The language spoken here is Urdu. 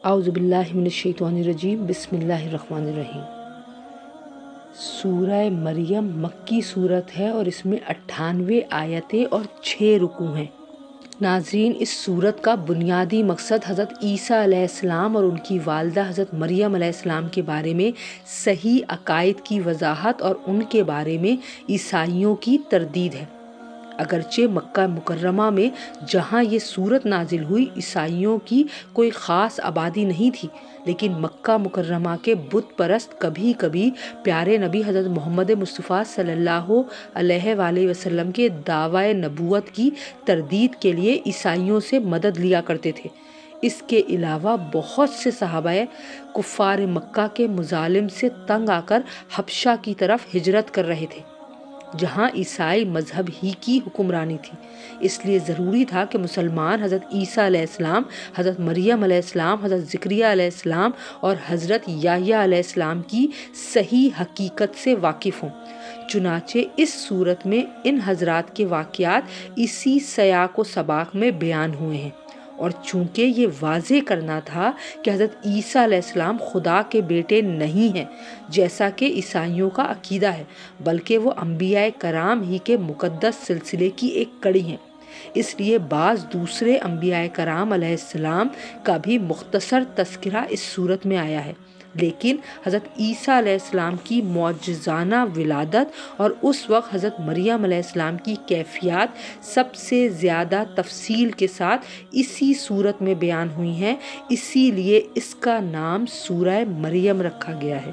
اعوذ باللہ من الشیطان الرجیم، بسم اللہ الرحمن الرحیم۔ سورہ مریم مکی صورت ہے اور اس میں 98 آیتیں اور 6 رکوع ہیں۔ ناظرین، اس صورت کا بنیادی مقصد حضرت عیسیٰ علیہ السلام اور ان کی والدہ حضرت مریم علیہ السلام کے بارے میں صحیح عقائد کی وضاحت اور ان کے بارے میں عیسائیوں کی تردید ہے۔ اگرچہ مکہ مکرمہ میں جہاں یہ صورت نازل ہوئی عیسائیوں کی کوئی خاص آبادی نہیں تھی، لیکن مکہ مکرمہ کے بت پرست کبھی کبھی پیارے نبی حضرت محمد مصطفیٰ صلی اللہ علیہ وآلہ وسلم کے دعویٰ نبوت کی تردید کے لیے عیسائیوں سے مدد لیا کرتے تھے۔ اس کے علاوہ بہت سے صحابہ کفار مکہ کے مظالم سے تنگ آ کر حبشہ کی طرف ہجرت کر رہے تھے، جہاں عیسائی مذہب ہی کی حکمرانی تھی۔ اس لیے ضروری تھا کہ مسلمان حضرت عیسیٰ علیہ السلام، حضرت مریم علیہ السلام، حضرت زکریا علیہ السلام اور حضرت یحییٰ علیہ السلام کی صحیح حقیقت سے واقف ہوں۔ چنانچہ اس صورت میں ان حضرات کے واقعات اسی سیاق و سباق میں بیان ہوئے ہیں، اور چونکہ یہ واضح کرنا تھا کہ حضرت عیسیٰ علیہ السلام خدا کے بیٹے نہیں ہیں جیسا کہ عیسائیوں کا عقیدہ ہے، بلکہ وہ انبیاء کرام ہی کے مقدس سلسلے کی ایک کڑی ہیں، اس لیے بعض دوسرے انبیاء کرام علیہ السلام کا بھی مختصر تذکرہ اس صورت میں آیا ہے، لیکن حضرت عیسیٰ علیہ السلام کی معجزانہ ولادت اور اس وقت حضرت مریم علیہ السلام کی کیفیات سب سے زیادہ تفصیل کے ساتھ اسی صورت میں بیان ہوئی ہیں، اسی لیے اس کا نام سورہ مریم رکھا گیا ہے۔